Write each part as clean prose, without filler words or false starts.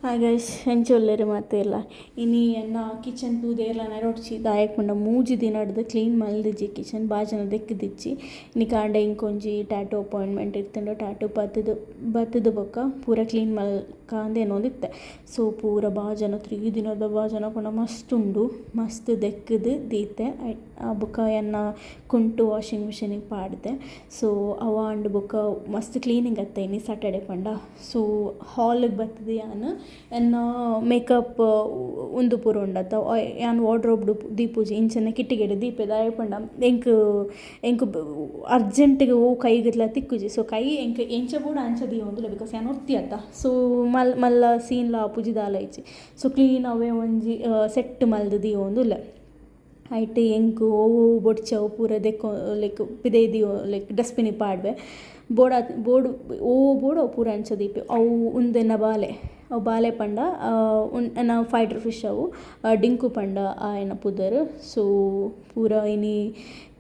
ಹಾಗೆ ಹೆಂಚೊಲ್ಲೆರು ಮತ್ತೆ ಎಲ್ಲ ಇನಿ ಎನ್ನ ಕಿಚನ್ ತೂದೆರ್ಲ ನೆರೊಡ್ಚಿ ದಾಯಕ್ ಪಂಡ ಮೂಜಿ ದಿನಡ್ದು ಕ್ಲೀನ್ ಮಲ್ದಿಜ್ಜಿ ಕಿಚನ್ ಬಾಜನ ದೆಕ್ಕದಿಜ್ಜಿ ಇನಿ ಕಾಂಡೆ ಇಂಕೊಂಜಿ ಟ್ಯಾಟೂ ಅಪಾಯಿಂಟ್ಮೆಂಟ್ ಇತ್ತಂಡು ಟ್ಯಾಟೂ ಬತ್ತುದು ಬೊಕ್ಕ ಪೂರ ಕ್ಲೀನ್ ಮಲ್ಕಾಂದೇನೊಂದಿತ್ತೆ. ಸೊ ಪೂರ ಬಾಜನ 3 ದಿನದ ಬಾಜನ ಪಂಡ ಮಸ್ತ್ ಉಂಡು, ಮಸ್ತ್ ದೆಕ್ಕದು ದೀತೆ ಬೊಕ್ಕ ಎನ್ನ ಕುಂಟು ವಾಷಿಂಗ್ ಮಿಷಿನಿಗೆ ಪಾಡ್ದೆ. ಸೊ ಅವ ಅಂಡು ಬೊಕ್ಕ ಮಸ್ತ್ ಕ್ಲೀನಿಂಗ್ ಅತ್ತೆ ಇನಿ ಸಾಟರ್ಡೆ ಪಂಡ. ಸೊ ಹಾಲಿಗೆ ಬರ್ತದೆ ಯಾನು ಎನ್ನ ಮೇಕಪ್ ಉಂದು ಪೂರ ಉಂಡತ್ತ ಯಾನ್ ವಾರ್ಡ್ರೋಬ್ಡು ದೀಪುಜಿ ಇಂಚನೆ ಕಿಟ್ಟಿಗೆಡು ದೀಪೆ ದಾಯ ಪಂಡ ಎಂಕ್ ಅರ್ಜೆಂಟಿಗೆ ಕೈಗಿರ್ಲ ತಿಕ್ಕುಜಿ. ಸೊ ಕೈ ಎಂಚ ಬೂಡ ಅಂಚ ದೀ ಒಂದುಲ್ಲ ಬಿಕಾಸ್ ಯಾನ್ ಒರ್ತಿಯತ್ತ. ಸೊ ಮಲ್ಲ ಸೀನ್ಲ ಪುಜಿ ದಾಲ ಇಜ್ಜಿ. ಸೊ ಕ್ಲೀನ್ ಅವೇ ಒಂಜಿ ಸೆಟ್ ಮಲ್ದು ದೀ ಒಂದುಲ್ಲ ಐಟ್ ಎಂಕು ಓವು ಬೊಡ್ಚವು ಪೂರ ದೆಕ್ಕೊ ಲೈಕ್ ಪಿದೈದಿಯೋ ಲೈಕ್ ಡಸ್ಟ್ಬಿನಿಗೆ ಪಾಡ್ವೆ ಬೋಡು ಬೋಡು ಅವು ಪೂರ ಅಂಚ ದೀಪೆ ಅವು ಉಂದೆನ ಬಾಲೆ ಅವು ಬಾಲೆ ಪಂಡ ಎನ್ನ ಫೈಟರ್ ಫಿಶ್ ಅವು ಡಿಂಕು ಪಂಡ ಆಯನ ಪುದರ್. ಸೊ ಪೂರ ಇನಿ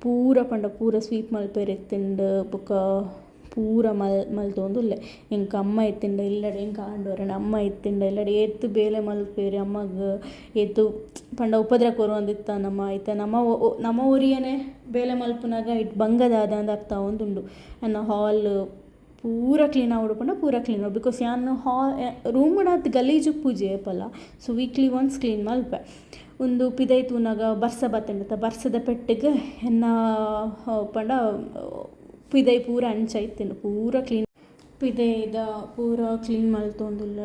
ಪೂರ ಪಂಡ ಪೂರ ಸ್ವೀಪ್ ಮಲ್ಪೆರ್ ಎತ್ತಿಂಡು ಬೊಕ್ಕ ಪೂರ ಮಲ್ತೊಂದುಲ್ಲೆ ಎಂಕ ಅಮ್ಮ ಎತ್ತಿಂಡ ಇಲ್ಲಡೆ ಎಂಕ ಆಂಡೋರನ ಅಮ್ಮ ಎತ್ತಿಂಡ ಇಲ್ಲಡೆ ಏತ್ತು ಬೇಲೆ ಮಲ್ಪೇರಿ ಅಮ್ಮಗ ಏತು ಪಂಡ ಉಪದ್ರ ಕೊರುವಂದಿತ್ತ ನಮ್ಮ ಆಯ್ತ ನಮ್ಮ ಒರಿಯನೆ ಬೇಲೆ ಮಲ್ಪುನಾಗ ಇಟ್ ಬಂಗದಾದ ಅಂದ ಅರ್ಥ ಒಂದುಂಡು. ನನ್ನ ಹಾಲ್ ಪೂರ ಕ್ಲೀನ್ ಆವಡು ಪಂಡ ಪೂರ ಕ್ಲೀನ್ ಆವಡು ಬಿಕಾಸ್ ಯಾನು ರೂಮ್ಡಾತ್ ಗಲೀಜು ಪೂಜೆ ಪಲ್ಲ. ಸೊ ವೀಕ್ಲಿ ಒನ್ಸ್ ಕ್ಲೀನ್ ಮಲ್ಪೆ ಒಂದು ಪಿದೈ ತೂನಾಗ ಬರ್ಸ ಬತ್ತಂಡತ್ತ ಬರ್ಸದ ಪೆಟ್ಟಿಗೆ ಎನ್ನ ಪಂಡ ಪಿದೈ ಪೂರ ಅಂಚ ಇತ್ತಿಂಡು ಪೂರ ಕ್ಲೀನ್ ಪಿದೈದ ಪೂರ ಕ್ಲೀನ್ ಮಲ್ತೊಂದುಲ್ಲ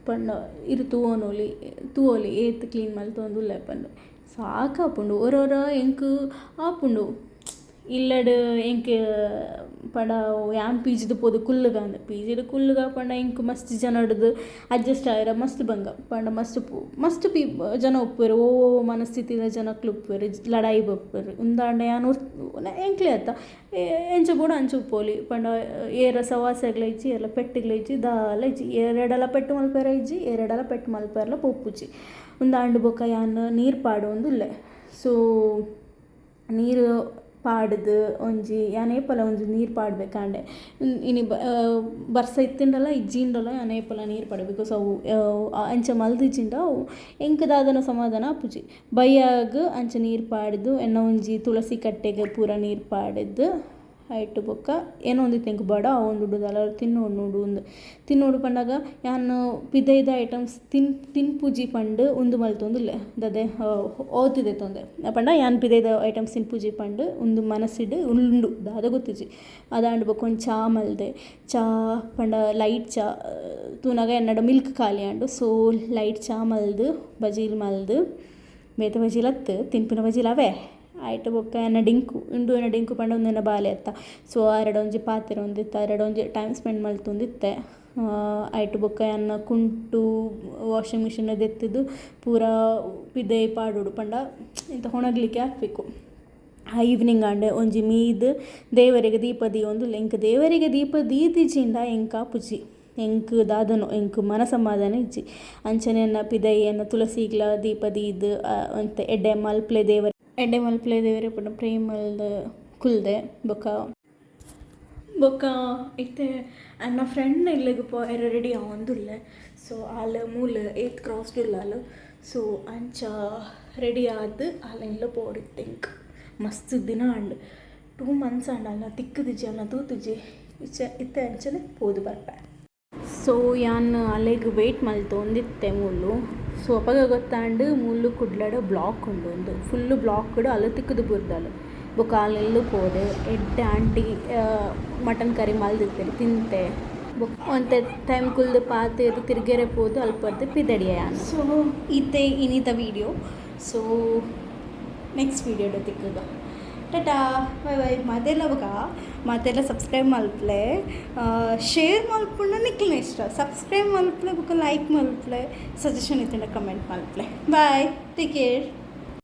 ಪಂಡ ಇರು ತೂವೊಲಿ ಏತ್ ಕ್ಲೀನ್ ಮಲ್ತೊಂದುಲ್ಲ ಪಂಡು ಸಾಕಾಪುಂಡು ಒರೊರ ಎಂಕ್ ಆಪುಂಡು ಇಲ್ಲಡ್ ಎಂಕ್ ಪಂಡ ಯಾನ್ ಪೀಜಿದು ಪೋದು ಕುಲ್ಲುಗ ಅಂದ ಪೀಜಿಡು ಕುಲ್ಲುಗ ಪಂಡ ಎಂಕ್ ಮಸ್ತ್ ಜನಡ್ದು ಅಡ್ಜಸ್ಟ್ ಆಯ್ರ ಮಸ್ತ್ ಬಂಗ ಪಂಡ ಮಸ್ತ್ ಜನ ಉಪ್ಪುವೆರು ಓ ಮನಸ್ಥಿತಿದ ಜನಕ್ಲು ಉಪ್ಪುವೆರು ಲಡಾಯಿ ಬಪ್ಪುವೆರು ಉಂದಾಂಡ ಯಾನು ಎಂಕ್ಲೆ ಅತ್ತ ಎಂಚ ಬೂಡ ಅಂಚ ಉಪ್ಪೋಲಿ ಪಂಡ ಏರ ಸವಾಸಗ್ಲ ಇಜ್ಜಿ ಎಲ್ಲ ಪೆಟ್ಟಿಗ್ಲ ಇಜ್ಜಿ ದಾಲ ಇಜ್ಜಿ ಎರಡಲ ಪೆಟ್ಟು ಮಲ್ಪೆರ ಇಜ್ಜಿ ಎರಡಲ ಪೆಟ್ಟು ಮಲ್ಪೆರ್ಲ ಪೊಪ್ಪುಜಿ ಉಂದಾಂಡು ಬೊಕ್ಕ ಯಾನ್ ನೀರು ಪಾಡು ಒಂದುಲ್ಲೆ. ಸೊ ನೀರು ಪಾಡ್ದು ಒಂಜಿ ಯಾನ್ ಏಪಲ ಒಂಜಿ ನೀರು ಪಾಡ್ಬೇಕಂಡೆ ಇನಿ ಬರ್ಸ ಇತ್ತಿಂಡಲ ಇಜ್ಜಿಂಡಲ ಯಾನ್ ಏಪಲ ನೀರು ಪಾಡು ಬಿಕಾಸ್ ಅವು ಅಂಚ ಮಲ್ದಿಜ್ಜಿಂಡ ಅವು ಎಂಕ್ ದಾದನ ಸಮಾಧಾನ ಆಪುಜಿ ಬಯ್ಯಾಗ ಅಂಚ ನೀರು ಪಾಡ್ದು ಎನ್ನ ಒಂಜಿ ತುಳಸಿ ಕಟ್ಟೆಗೆ ಪೂರ ನೀರು ಪಾಡ್ದು ಐಟ್ ಬೊಕ್ಕ ಏನೋ ಒಂದಿತ್ತು ಎಂಕ್ ಬಡ ಒಂದುಡುದಲ್ಲ ತಿನ್ನೋಡು ಪಂಡಾಗ ಯಾನು ಪಿದೈದ ಐಟಮ್ಸ್ ತಿನ್ಪುಜಿ ಪಂಡು ಉಂದು ಮಲ್ತೊಂದುಲ್ಲೆ ದದೆ ಓತಿದೆ ತೊಂದೆ ಪಂಡ ಯಾನ್ ಪಿದೈದ ಐಟಮ್ಸ್ ತಿನ್ಪುಜಿ ಪಂಡು ಉಂದು ಮನಸ್ಸಿಡು ಉಂಡು ದಾದ ಗೊತ್ತಿಜ್ಜಿ ಅದಾಂಡು ಬೊಕ್ಕ ಒಂದು ಚಾ ಮಲ್ದೆ ಚಾ ಪಂಡ ಲೈಟ್ ಚಾ ತೂನಾಗ ಎನ್ನಡ ಮಿಲ್ಕ್ ಖಾಲಿ ಆಂಡು. ಸೊ ಲೈಟ್ ಚಾ ಮಲ್ದು ಬಜೀಲ್ ಮಲ್ದು ಬೇತೆ ಬಜೀಲತ್ತು ತಿನ್ಪಿನ ಬಜೀಲ್ ಅವೇ ಆಯ್ತು ಬೊಕ್ಕ ಎನ್ನ ಡಿಂಕು ಪಂಡ ಒಂದೆನ ಬಾಲೆ ಅತ್ತ. ಸೊ ಒಂಜಿ ಪಾತೆರ ಒಂದಿತ್ತ ಒಂಜಿ ಟೈಮ್ ಸ್ಪೆಂಡ್ ಮಲ್ತೊಂದಿತ್ತೆ ಆಯ್ತು ಬೊಕ್ಕ ಎನ್ನ ಕುಂಟು ವಾಷಿಂಗ್ ಮಿಷಿನ್ ದೆತ್ತಿದ್ದು ಪೂರ ಪಿದೈ ಪಾಡೋಡು ಪಂಡ ಇಂತ ಹೊಣಗ್ಲಿಕ್ಕೆ ಹಾಕಬೇಕು. ಈವ್ನಿಂಗ್ ಆಂಡೆ ಒಂಜಿ ಮೀದು ದೇವರಿಗೆ ದೀಪ ದೀ ಒಂದು ಎಂಕ್ ದೇವರಿಗೆ ದೀಪ ದೀತಿಜಿಂಡ ಎಂಕ ಪುಜಿ ಎಂಕ್ ದಾದನು ಎಂಕ್ ಮನ ಸಮಾಧಾನ ಇಜ್ಜಿ ಅಂಚನೆ ಎನ್ನ ಪಿದೈ ಎನ್ನ ತುಳಸಿಗ್ಲ ದೀಪ ದೀದು ಅಂತ ಎಡ್ಡೆ ಮಲ್ಪ್ಲೆ ದೇವರೇ ಪಂಡ ಪ್ರೇಮಲ್ದ ಕುಲ್ದೆ ಬೊಕ್ಕ ಇತ್ತೆ ನನ್ನ ಫ್ರೆಂಡ್ ಇಲ್ಲಿಗೆ ರೆಡಿ ಆವೊಂದುಲ್ಲೆ. ಸೊ ಆಲ್ ಮೂಲ 8th ಕ್ರಾಸ್ಡುಲ್ಲ ಆಲು. ಸೊ ಅಂಚ ರೆಡಿ ಆದ್ ಆಲ ಇಲ್ಲ ಪೋಡಿತ್ತೆ ಎಂಕ್ ಮಸ್ತ್ ದಿನ ಅಂಡು 2 months ಅಂಡಲ್ಲ ತಿಕ್ಕುದಿಜ್ಜಿ ಅಲ್ಲ ತೂತುಜಿ ಇತ್ತೆ ಅಂಚನೆ ಪೋದು ಬರ್ಪೆ. ಸೊ ಯಾನ್ ಅಲೆಗ್ ವೆಯ್ಟ್ ಮಲ್ತೊಂದಿತ್ತೆ ಮೂಲು. ಸೊ ಅಪಗ ಗೊತ್ತಾಂಡು ಮೂಲು ಕುಡ್ಲಡ ಬ್ಲಾಕ್ ಉಂಡು ಒಂದು ಫುಲ್ಲು ಬ್ಲಾಕ್ಡ್ ಅಲ್ಲ ತಿಕ್ಕುದು ಬುರ್ದಲು ಬೊಕ್ಕ ಅಲ್ಲೆಲ್ಲು ಪೋದೆ ಎಡ್ಡೆ ಆಂಟಿ ಮಟನ್ ಕರಿ ಮಲ್ದಿರ್ತಾರೆ ತಿಂತೆ ಬೊಕ್ಕ ಒಂತೆ ಟೈಮ್ ಕುಲ್ದು ಪಾತೆದು ತಿರ್ಗೆರೆ ಪೋದು ಅಲ್ಪರ್ದು ಪಿದಡಿಯ ಯಾನು. ಸೊ ಇತ್ತೆ ಇನಿತ ವೀಡಿಯೋ. ಸೊ ನೆಕ್ಸ್ಟ್ ವೀಡಿಯೋಡು ತಿಕ್ಕುಗ ಟಾಟಾ ಬೈ ಬೈ. ಮತ್ತೆಲ್ಲ ಸಬ್ಸ್ಕ್ರೈಬ್ ಮಲ್ಪಲೆ ಶೇರ್ ಮಲ್ಪುಂಡ ನಿಕ್ಲಿನ ಇಷ್ಟ ಸಬ್ಸ್ಕ್ರೈಬ್ ಮಲ್ಪಲೆ ಬೊಕ್ಕ ಲೈಕ್ ಮಲ್ಪಲೆ ಸಜೆಷನ್ ಇತ್ತಿಂಡ ಕಮೆಂಟ್ ಮಲ್ಪಲೆ. Bye, take care.